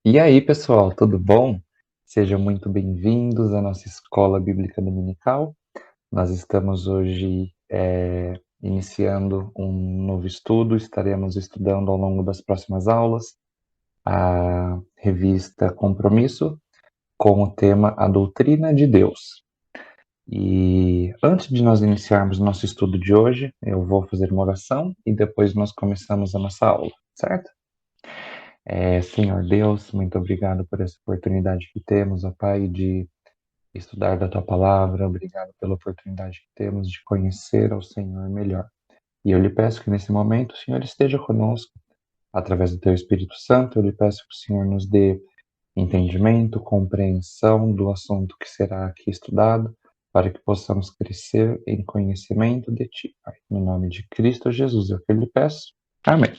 E aí, pessoal, tudo bom? Sejam muito bem-vindos à nossa Escola Bíblica Dominical. Nós estamos hoje iniciando um novo estudo. Estaremos estudando ao longo das próximas aulas a revista Compromisso com o tema A Doutrina de Deus. E antes de nós iniciarmos nosso estudo de hoje, eu vou fazer uma oração e depois nós começamos a nossa aula, certo? Senhor Deus, muito obrigado por essa oportunidade que temos, ó Pai, de estudar da Tua Palavra. Obrigado pela oportunidade que temos de conhecer ao Senhor melhor. E eu lhe peço que nesse momento o Senhor esteja conosco, através do Teu Espírito Santo. Eu lhe peço que o Senhor nos dê entendimento, compreensão do assunto que será aqui estudado, para que possamos crescer em conhecimento de Ti, Pai. No nome de Cristo Jesus, é o que eu lhe peço. Amém.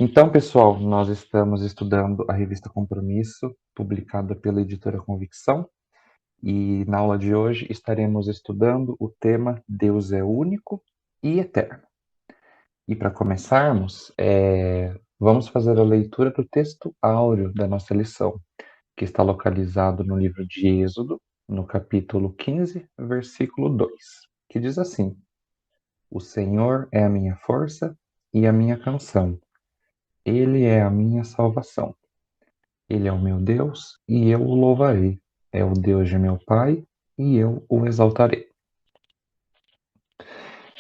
Então, pessoal, nós estamos estudando a revista Compromisso, publicada pela editora Convicção, e na aula de hoje estaremos estudando o tema Deus é único e eterno. E para começarmos, vamos fazer a leitura do texto áureo da nossa lição, que está localizado no livro de Êxodo, no capítulo 15, versículo 2, que diz assim: O Senhor é a minha força e a minha canção. Ele é a minha salvação. Ele é o meu Deus e eu o louvarei. É o Deus de meu Pai e eu o exaltarei.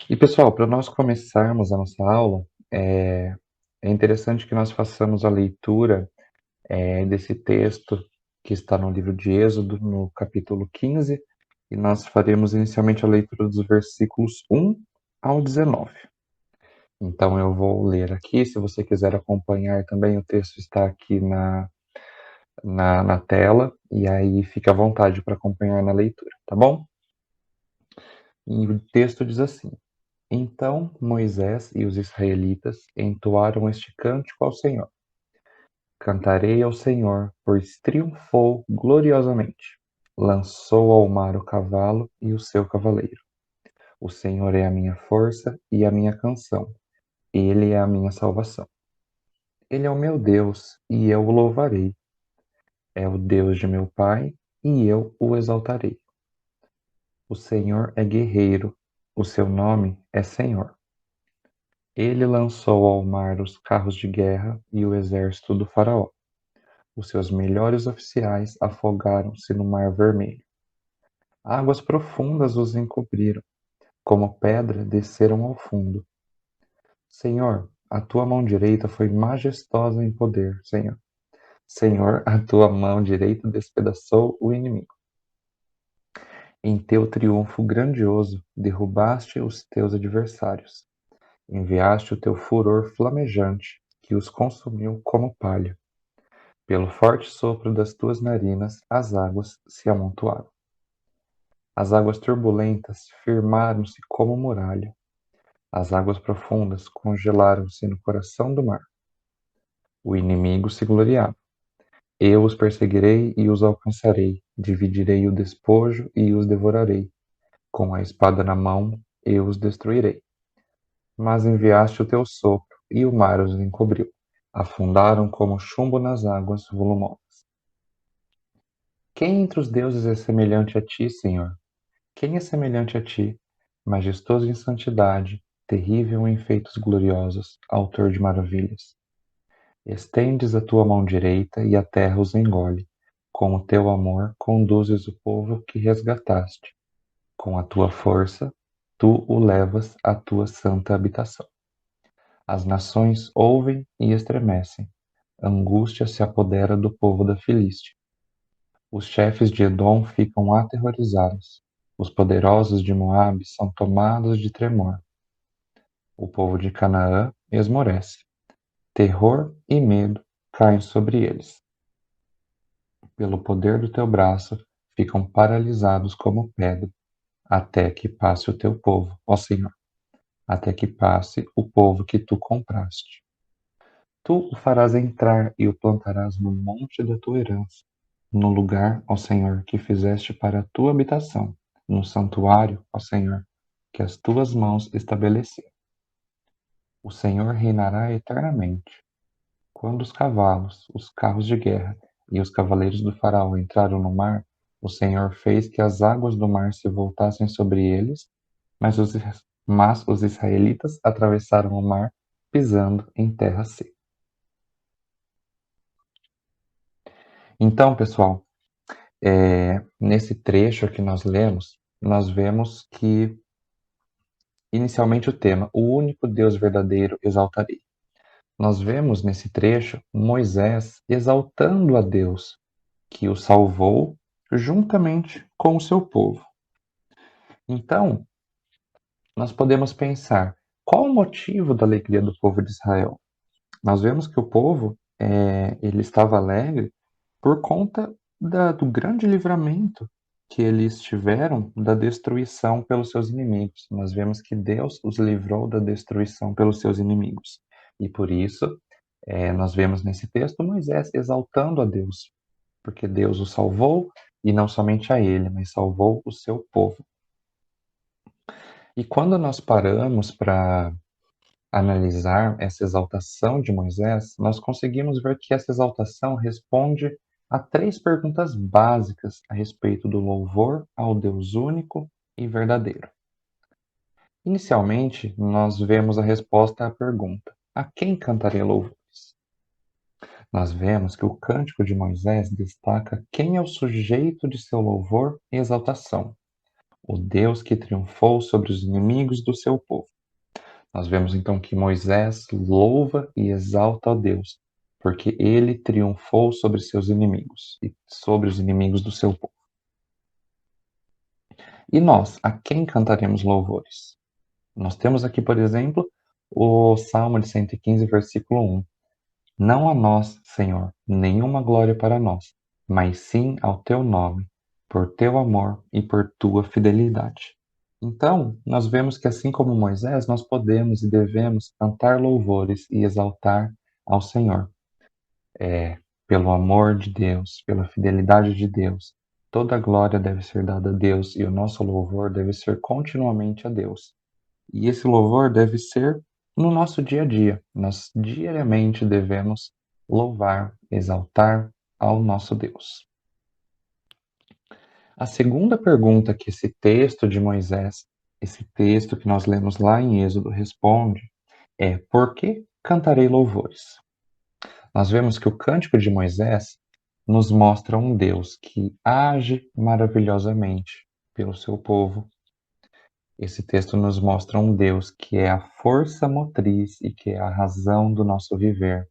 E pessoal, para nós começarmos a nossa aula, é interessante que nós façamos a leitura desse texto que está no livro de Êxodo, no capítulo 15, e nós faremos inicialmente a leitura dos versículos 1 ao 19. Então eu vou ler aqui, se você quiser acompanhar também, o texto está aqui na tela, e aí fica à vontade para acompanhar na leitura, tá bom? E o texto diz assim: Então Moisés e os israelitas entoaram este cântico ao Senhor. Cantarei ao Senhor, pois triunfou gloriosamente. Lançou ao mar o cavalo e o seu cavaleiro. O Senhor é a minha força e a minha canção. Ele é a minha salvação. Ele é o meu Deus e eu o louvarei. É o Deus de meu Pai e eu o exaltarei. O Senhor é guerreiro, o seu nome é Senhor. Ele lançou ao mar os carros de guerra e o exército do faraó. Os seus melhores oficiais afogaram-se no mar vermelho. Águas profundas os encobriram, como pedra desceram ao fundo. Senhor, a tua mão direita foi majestosa em poder, Senhor. Senhor, a tua mão direita despedaçou o inimigo. Em teu triunfo grandioso, derrubaste os teus adversários. Enviaste o teu furor flamejante, que os consumiu como palha. Pelo forte sopro das tuas narinas, as águas se amontoaram. As águas turbulentas firmaram-se como muralha. As águas profundas congelaram-se no coração do mar. O inimigo se gloriava. Eu os perseguirei e os alcançarei. Dividirei o despojo e os devorarei. Com a espada na mão, eu os destruirei. Mas enviaste o teu sopro, e o mar os encobriu. Afundaram como chumbo nas águas volumosas. Quem entre os deuses é semelhante a ti, Senhor? Quem é semelhante a ti, majestoso em santidade, terrível em feitos gloriosos, autor de maravilhas? Estendes a tua mão direita e a terra os engole. Com o teu amor conduzes o povo que resgataste. Com a tua força, tu o levas à tua santa habitação. As nações ouvem e estremecem. Angústia se apodera do povo da Filístia. Os chefes de Edom ficam aterrorizados. Os poderosos de Moabe são tomados de tremor. O povo de Canaã esmorece. Terror e medo caem sobre eles. Pelo poder do teu braço, ficam paralisados como pedra, até que passe o teu povo, ó Senhor, até que passe o povo que tu compraste. Tu o farás entrar e o plantarás no monte da tua herança, no lugar, ó Senhor, que fizeste para a tua habitação, no santuário, ó Senhor, que as tuas mãos estabeleceram. O Senhor reinará eternamente. Quando os cavalos, os carros de guerra e os cavaleiros do faraó entraram no mar, o Senhor fez que as águas do mar se voltassem sobre eles, mas os israelitas atravessaram o mar pisando em terra seca. Então, pessoal, nesse trecho que nós lemos, nós vemos que, inicialmente, o tema, o único Deus verdadeiro exaltarei. Nós vemos nesse trecho Moisés exaltando a Deus, que o salvou juntamente com o seu povo. Então, nós podemos pensar, qual o motivo da alegria do povo de Israel? Nós vemos que o povo, ele estava alegre por conta do grande livramento que eles tiveram da destruição pelos seus inimigos. Nós vemos que Deus os livrou da destruição pelos seus inimigos. E por isso, nós vemos nesse texto Moisés exaltando a Deus, porque Deus o salvou, e não somente a ele, mas salvou o seu povo. E quando nós paramos para analisar essa exaltação de Moisés, nós conseguimos ver que essa exaltação responde a 3 perguntas básicas a respeito do louvor ao Deus único e verdadeiro. Inicialmente, nós vemos a resposta à pergunta: a quem cantarei louvores? Nós vemos que o cântico de Moisés destaca quem é o sujeito de seu louvor e exaltação: o Deus que triunfou sobre os inimigos do seu povo. Nós vemos então que Moisés louva e exalta a Deus, porque ele triunfou sobre seus inimigos e sobre os inimigos do seu povo. E nós, a quem cantaremos louvores? Nós temos aqui, por exemplo, o Salmo de 115, versículo 1. Não a nós, Senhor, nenhuma glória para nós, mas sim ao teu nome, por teu amor e por tua fidelidade. Então, nós vemos que assim como Moisés, nós podemos e devemos cantar louvores e exaltar ao Senhor. Pelo amor de Deus, pela fidelidade de Deus, toda a glória deve ser dada a Deus e o nosso louvor deve ser continuamente a Deus. E esse louvor deve ser no nosso dia a dia. Nós diariamente devemos louvar, exaltar ao nosso Deus. A segunda pergunta que esse texto de Moisés, esse texto que nós lemos lá em Êxodo, responde é: por que cantarei louvores? Nós vemos que o cântico de Moisés nos mostra um Deus que age maravilhosamente pelo seu povo. Esse texto nos mostra um Deus que é a força motriz e que é a razão do nosso viver.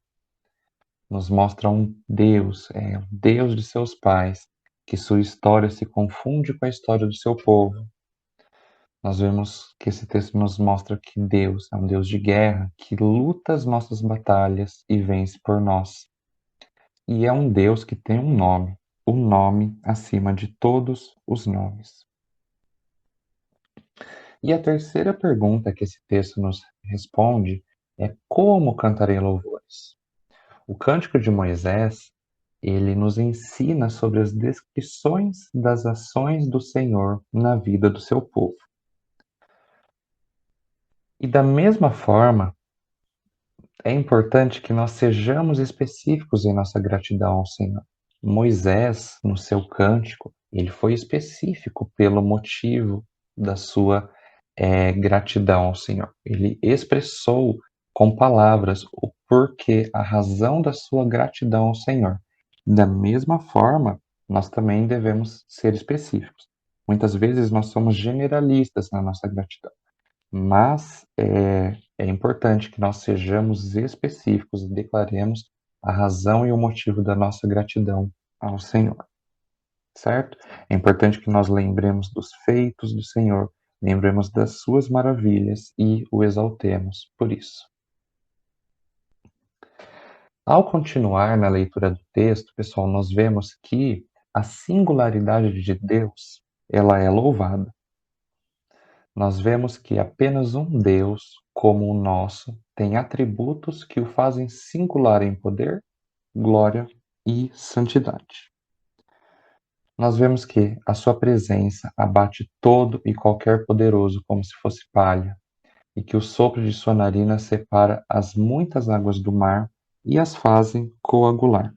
Nos mostra um Deus, o Deus de seus pais, que sua história se confunde com a história do seu povo. Nós vemos que esse texto nos mostra que Deus é um Deus de guerra, que luta as nossas batalhas e vence por nós. E é um Deus que tem um nome, o nome acima de todos os nomes. E a terceira pergunta que esse texto nos responde é: como cantarei louvores? O Cântico de Moisés, ele nos ensina sobre as descrições das ações do Senhor na vida do seu povo. E da mesma forma, é importante que nós sejamos específicos em nossa gratidão ao Senhor. Moisés, no seu cântico, ele foi específico pelo motivo da sua gratidão ao Senhor. Ele expressou com palavras o porquê, a razão da sua gratidão ao Senhor. Da mesma forma, nós também devemos ser específicos. Muitas vezes nós somos generalistas na nossa gratidão, mas é importante que nós sejamos específicos e declaremos a razão e o motivo da nossa gratidão ao Senhor, certo? É importante que nós lembremos dos feitos do Senhor, lembremos das suas maravilhas e o exaltemos por isso. Ao continuar na leitura do texto, pessoal, nós vemos que a singularidade de Deus, ela é louvada. Nós vemos que apenas um Deus, como o nosso, tem atributos que o fazem singular em poder, glória e santidade. Nós vemos que a sua presença abate todo e qualquer poderoso como se fosse palha, e que o sopro de sua narina separa as muitas águas do mar e as fazem coagular.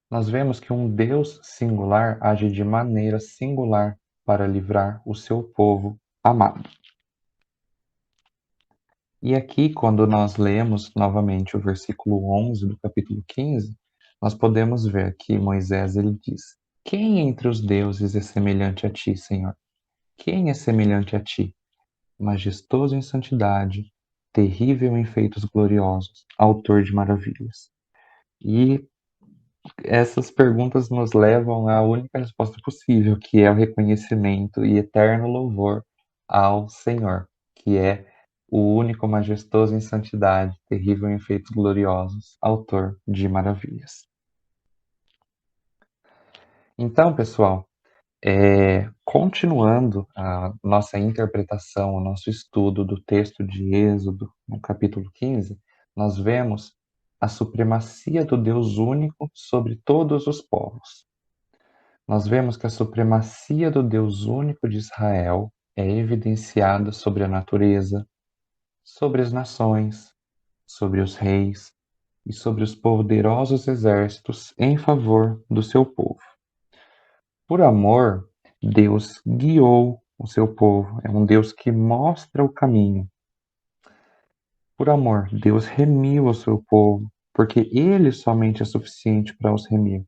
Nós vemos que um Deus singular age de maneira singular para livrar o seu povo amado. E aqui, quando nós lemos novamente o versículo 11 do capítulo 15, nós podemos ver que Moisés ele diz: Quem entre os deuses é semelhante a ti, Senhor? Quem é semelhante a ti? Majestoso em santidade, terrível em feitos gloriosos, autor de maravilhas. E essas perguntas nos levam à única resposta possível, que é o reconhecimento e eterno louvor ao Senhor, que é o único majestoso em santidade, terrível em feitos gloriosos, autor de maravilhas. Então, pessoal, continuando a nossa interpretação, o nosso estudo do texto de Êxodo, no capítulo 15, nós vemos a supremacia do Deus único sobre todos os povos. Nós vemos que a supremacia do Deus único de Israel é evidenciada sobre a natureza, sobre as nações, sobre os reis e sobre os poderosos exércitos em favor do seu povo. Por amor, Deus guiou o seu povo, é um Deus que mostra o caminho. Por amor, Deus remiu o seu povo, porque Ele somente é suficiente para os remir.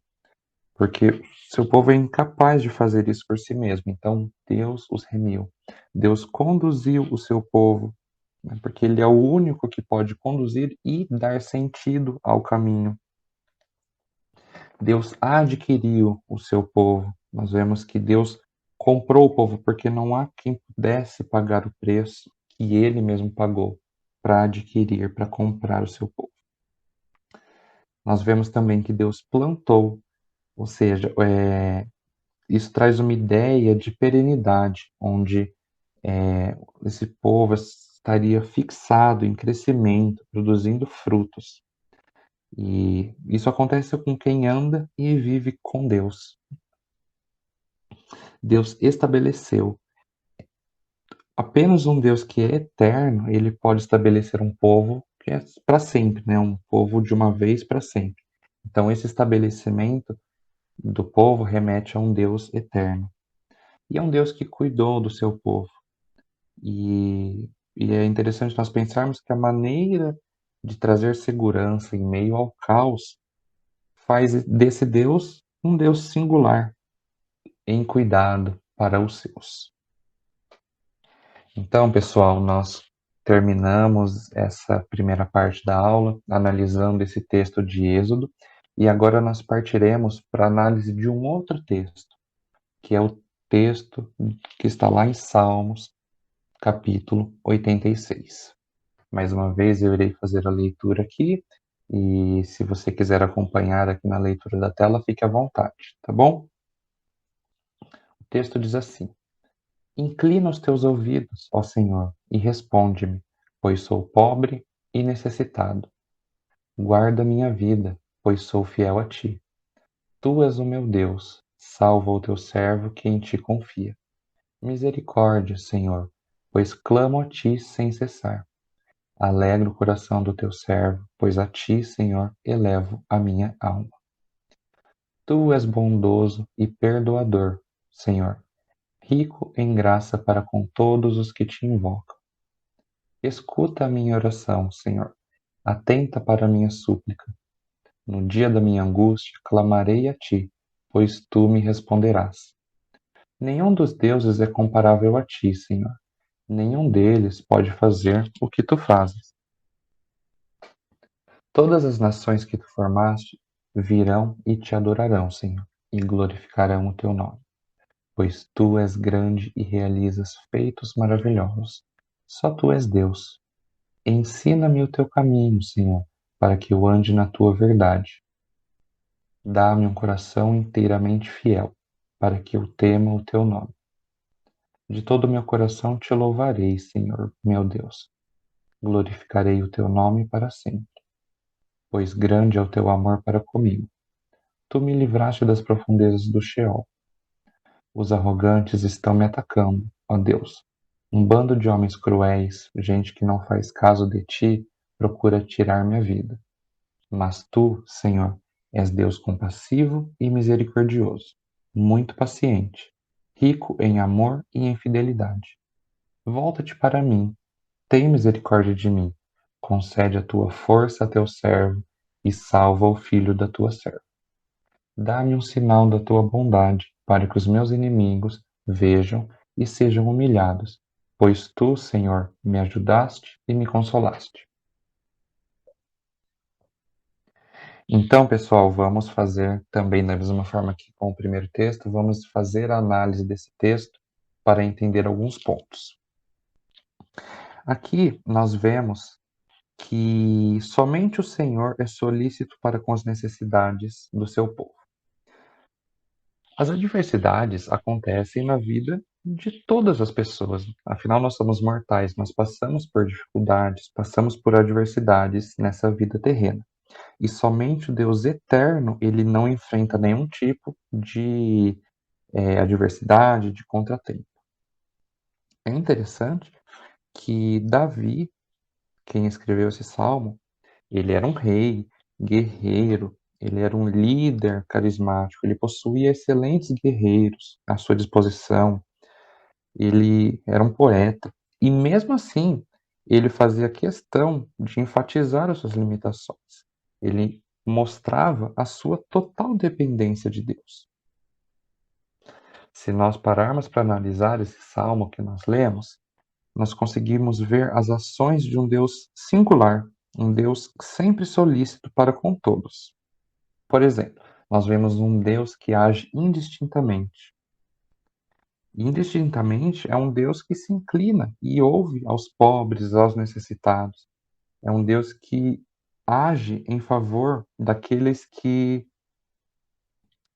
Porque seu povo é incapaz de fazer isso por si mesmo. Então, Deus os remiu. Deus conduziu o seu povo, né, porque Ele é o único que pode conduzir e dar sentido ao caminho. Deus adquiriu o seu povo. Nós vemos que Deus comprou o povo, porque não há quem pudesse pagar o preço que Ele mesmo pagou para adquirir, para comprar o seu povo. Nós vemos também que Deus plantou, ou seja, isso traz uma ideia de perenidade, onde esse povo estaria fixado em crescimento, produzindo frutos. E isso acontece com quem anda e vive com Deus. Deus estabeleceu. Apenas um Deus que é eterno, ele pode estabelecer um povo que é para sempre, né? Um povo de uma vez para sempre. Então, esse estabelecimento do povo remete a um Deus eterno. E é um Deus que cuidou do seu povo. E é interessante nós pensarmos que a maneira de trazer segurança em meio ao caos faz desse Deus um Deus singular em cuidado para os seus. Então, pessoal, nós terminamos essa primeira parte da aula analisando esse texto de Êxodo e agora nós partiremos para a análise de um outro texto, que é o texto que está lá em Salmos, capítulo 86. Mais uma vez eu irei fazer a leitura aqui e se você quiser acompanhar aqui na leitura da tela, fique à vontade, tá bom? O texto diz assim: Inclina os teus ouvidos, ó Senhor, e responde-me, pois sou pobre e necessitado. Guarda minha vida, pois sou fiel a ti. Tu és o meu Deus, salva o teu servo que em ti confia. Misericórdia, Senhor, pois clamo a ti sem cessar. Alegra o coração do teu servo, pois a ti, Senhor, elevo a minha alma. Tu és bondoso e perdoador, Senhor, rico em graça para com todos os que te invocam. Escuta a minha oração, Senhor, atenta para a minha súplica. No dia da minha angústia, clamarei a ti, pois tu me responderás. Nenhum dos deuses é comparável a ti, Senhor. Nenhum deles pode fazer o que tu fazes. Todas as nações que tu formaste virão e te adorarão, Senhor, e glorificarão o teu nome, pois tu és grande e realizas feitos maravilhosos. Só tu és Deus. Ensina-me o teu caminho, Senhor, para que eu ande na tua verdade. Dá-me um coração inteiramente fiel, para que eu tema o teu nome. De todo o meu coração te louvarei, Senhor, meu Deus. Glorificarei o teu nome para sempre, pois grande é o teu amor para comigo. Tu me livraste das profundezas do Sheol. Os arrogantes estão me atacando, ó Deus. Um bando de homens cruéis, gente que não faz caso de ti, procura tirar minha vida. Mas tu, Senhor, és Deus compassivo e misericordioso, muito paciente, rico em amor e em fidelidade. Volta-te para mim, tem misericórdia de mim, concede a tua força a teu servo e salva o filho da tua serva. Dá-me um sinal da tua bondade, para que os meus inimigos vejam e sejam humilhados, pois tu, Senhor, me ajudaste e me consolaste. Então, pessoal, vamos fazer também da mesma forma que com o primeiro texto, vamos fazer a análise desse texto para entender alguns pontos. Aqui nós vemos que somente o Senhor é solícito para com as necessidades do seu povo. As adversidades acontecem na vida de todas as pessoas. Afinal, nós somos mortais, nós passamos por dificuldades, passamos por adversidades nessa vida terrena. E somente o Deus eterno, ele não enfrenta nenhum tipo de adversidade, de contratempo. É interessante que Davi, quem escreveu esse salmo, ele era um rei, guerreiro, ele era um líder carismático, ele possuía excelentes guerreiros à sua disposição, ele era um poeta. E mesmo assim, ele fazia questão de enfatizar as suas limitações. Ele mostrava a sua total dependência de Deus. Se nós pararmos para analisar esse salmo que nós lemos, nós conseguimos ver as ações de um Deus singular, um Deus sempre solícito para com todos. Por exemplo, nós vemos um Deus que age indistintamente. Indistintamente é um Deus que se inclina e ouve aos pobres, aos necessitados. É um Deus que age em favor daqueles que,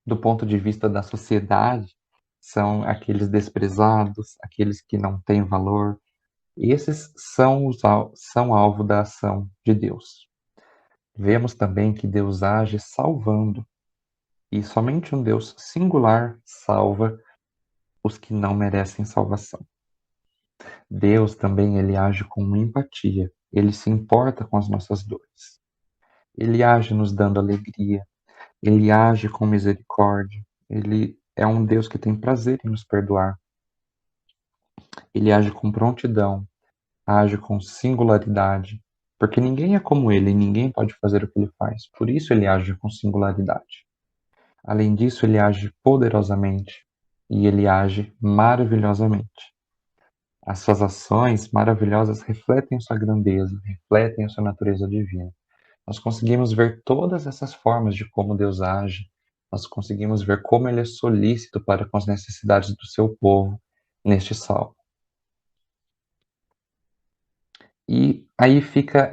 do ponto de vista da sociedade, são aqueles desprezados, aqueles que não têm valor. Esses são alvo da ação de Deus. Vemos também que Deus age salvando, e somente um Deus singular salva os que não merecem salvação. Deus também ele age com empatia, ele se importa com as nossas dores. Ele age nos dando alegria, ele age com misericórdia, ele é um Deus que tem prazer em nos perdoar. Ele age com prontidão, age com singularidade, porque ninguém é como ele, ninguém pode fazer o que ele faz. Por isso ele age com singularidade. Além disso, ele age poderosamente e ele age maravilhosamente. As suas ações maravilhosas refletem sua grandeza, refletem a sua natureza divina. Nós conseguimos ver todas essas formas de como Deus age, nós conseguimos ver como ele é solícito para com as necessidades do seu povo neste salmo. E aí fica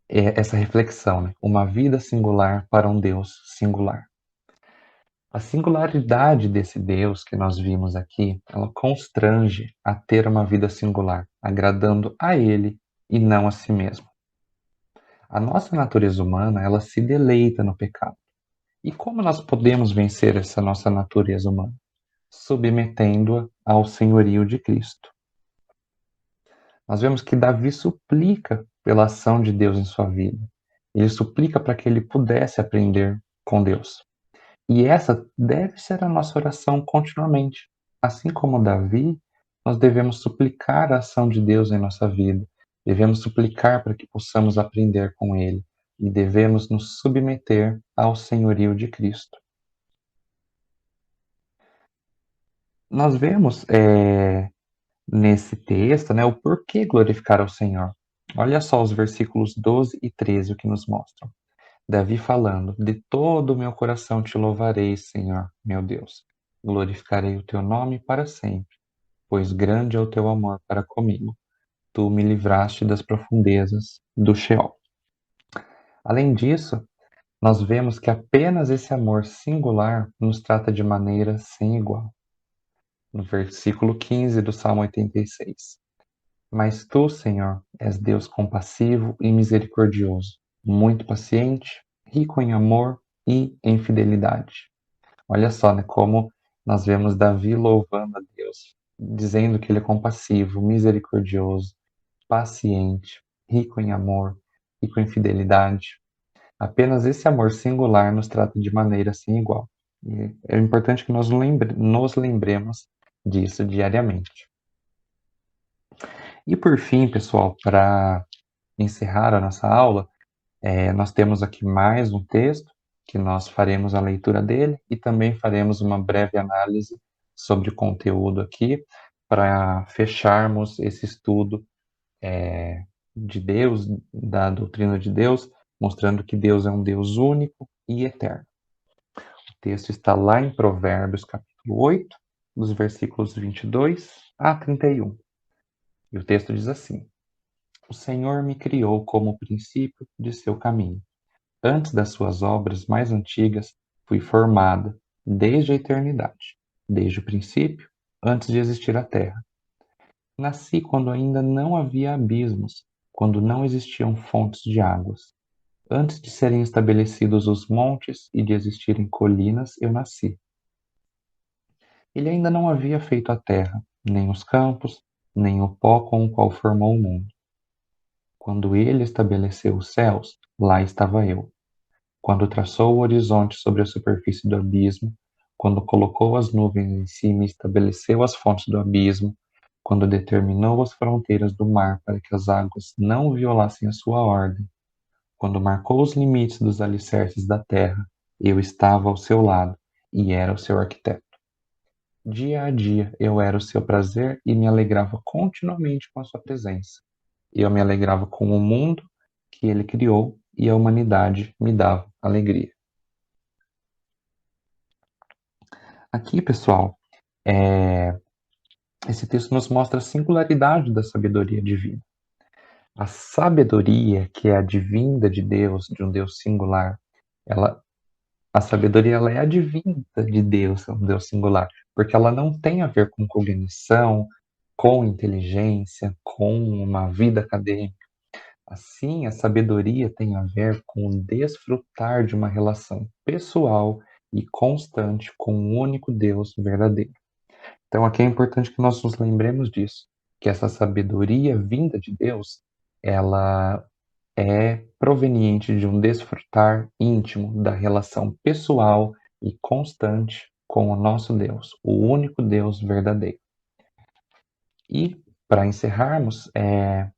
essa reflexão, né? Uma vida singular para um Deus singular. A singularidade desse Deus que nós vimos aqui, ela constrange a ter uma vida singular, agradando a Ele e não a si mesmo. A nossa natureza humana, ela se deleita no pecado. E como nós podemos vencer essa nossa natureza humana? Submetendo-a ao senhorio de Cristo. Nós vemos que Davi suplica pela ação de Deus em sua vida. Ele suplica para que ele pudesse aprender com Deus. E essa deve ser a nossa oração continuamente. Assim como Davi, nós devemos suplicar a ação de Deus em nossa vida. Devemos suplicar para que possamos aprender com Ele. E devemos nos submeter ao senhorio de Cristo. Nós vemos nesse texto, né, o porquê glorificar ao Senhor. Olha só os versículos 12 e 13 o que nos mostram. Davi falando: de todo o meu coração te louvarei, Senhor, meu Deus. Glorificarei o teu nome para sempre, pois grande é o teu amor para comigo. Tu me livraste das profundezas do Sheol. Além disso, nós vemos que apenas esse amor singular nos trata de maneira sem igual. No versículo 15 do Salmo 86. Mas tu, Senhor, és Deus compassivo e misericordioso, muito paciente, rico em amor e em fidelidade. Olha só, né, como nós vemos Davi louvando a Deus, dizendo que ele é compassivo, misericordioso, paciente, rico em amor, rico em fidelidade. Apenas esse amor singular nos trata de maneira sem igual. E é importante que nós nos lembremos disso diariamente. E por fim, pessoal, para encerrar a nossa aula, nós temos aqui mais um texto que nós faremos a leitura dele e também faremos uma breve análise sobre o conteúdo aqui para fecharmos esse estudo de Deus, da doutrina de Deus, mostrando que Deus é um Deus único e eterno. O texto está lá em Provérbios, capítulo 8, dos versículos 22 a 31. E o texto diz assim: O Senhor me criou como o princípio de seu caminho. Antes das suas obras mais antigas, fui formada desde a eternidade, desde o princípio, antes de existir a terra. Nasci quando ainda não havia abismos, quando não existiam fontes de águas. Antes de serem estabelecidos os montes e de existirem colinas, eu nasci. Ele ainda não havia feito a terra, nem os campos, nem o pó com o qual formou o mundo. Quando ele estabeleceu os céus, lá estava eu. Quando traçou o horizonte sobre a superfície do abismo, quando colocou as nuvens em cima e estabeleceu as fontes do abismo, quando determinou as fronteiras do mar para que as águas não violassem a sua ordem, quando marcou os limites dos alicerces da terra, eu estava ao seu lado e era o seu arquiteto. Dia a dia eu era o seu prazer e me alegrava continuamente com a sua presença. Eu me alegrava com o mundo que ele criou e a humanidade me dava alegria. Aqui, pessoal, esse texto nos mostra a singularidade da sabedoria divina. A sabedoria que é advinda de Deus, de um Deus singular, a sabedoria ela é advinda de Deus, um Deus singular, porque ela não tem a ver com cognição, com inteligência, com uma vida acadêmica. Assim, a sabedoria tem a ver com o desfrutar de uma relação pessoal e constante com um único Deus verdadeiro. Então, aqui é importante que nós nos lembremos disso, que essa sabedoria vinda de Deus, ela é proveniente de um desfrutar íntimo da relação pessoal e constante com o nosso Deus, o único Deus verdadeiro. E, para encerrarmos, é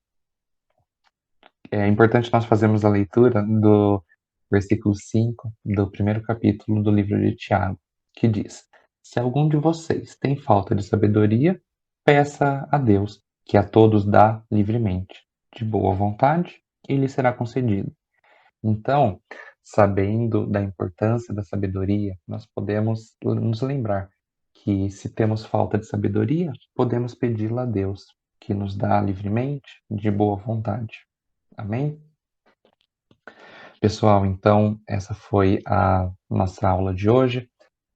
importante nós fazermos a leitura do versículo 5 do primeiro capítulo do livro de Tiago, que diz: Se algum de vocês tem falta de sabedoria, peça a Deus, que a todos dá livremente, de boa vontade, e lhe será concedido. Então, sabendo da importância da sabedoria, nós podemos nos lembrar que, se temos falta de sabedoria, podemos pedi-la a Deus, que nos dá livremente, de boa vontade. Amém? Pessoal, então, essa foi a nossa aula de hoje,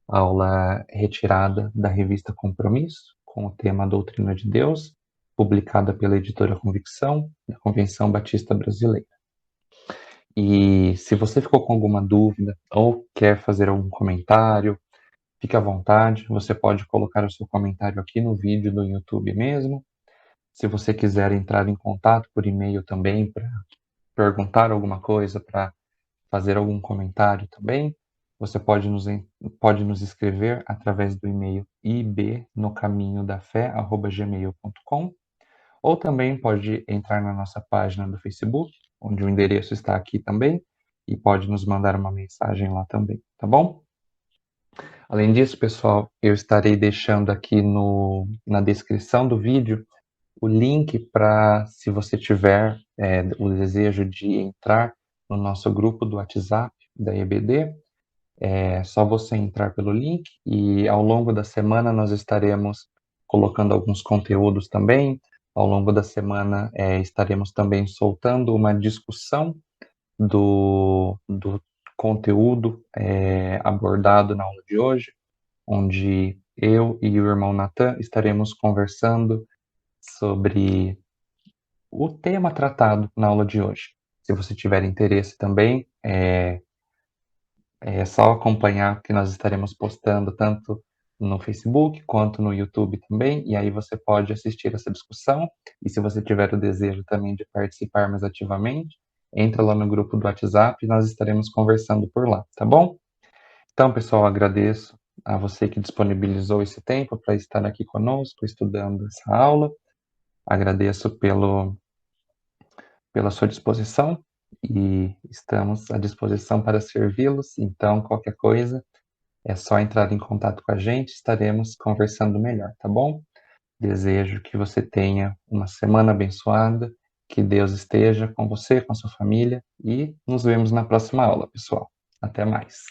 aula retirada da revista Compromisso, com o tema Doutrina de Deus, publicada pela editora Convicção, da Convenção Batista Brasileira. E se você ficou com alguma dúvida ou quer fazer algum comentário, fique à vontade, você pode colocar o seu comentário aqui no vídeo do YouTube mesmo. Se você quiser entrar em contato por e-mail também para perguntar alguma coisa, para fazer algum comentário também, você pode nos escrever através do e-mail ibnocaminhodafé@gmail.com, ou também pode entrar na nossa página do Facebook, onde o endereço está aqui também, e pode nos mandar uma mensagem lá também, tá bom? Além disso, pessoal, eu estarei deixando aqui na descrição do vídeo o link para, se você tiver o desejo de entrar no nosso grupo do WhatsApp da EBD, é só você entrar pelo link e ao longo da semana nós estaremos colocando alguns conteúdos também. Ao longo da semana estaremos também soltando uma discussão do conteúdo abordado na aula de hoje, onde eu e o irmão Natan estaremos conversando sobre o tema tratado na aula de hoje. Se você tiver interesse também, é só acompanhar que nós estaremos postando tanto no Facebook quanto no YouTube também, e aí você pode assistir essa discussão. E se você tiver o desejo também de participar mais ativamente, entra lá no grupo do WhatsApp e nós estaremos conversando por lá, tá bom? Então, pessoal, agradeço a você que disponibilizou esse tempo para estar aqui conosco, estudando essa aula. Agradeço pela sua disposição e estamos à disposição para servi-los. Então, qualquer coisa, é só entrar em contato com a gente, estaremos conversando melhor, tá bom? Desejo que você tenha uma semana abençoada, que Deus esteja com você, com a sua família e nos vemos na próxima aula, pessoal. Até mais.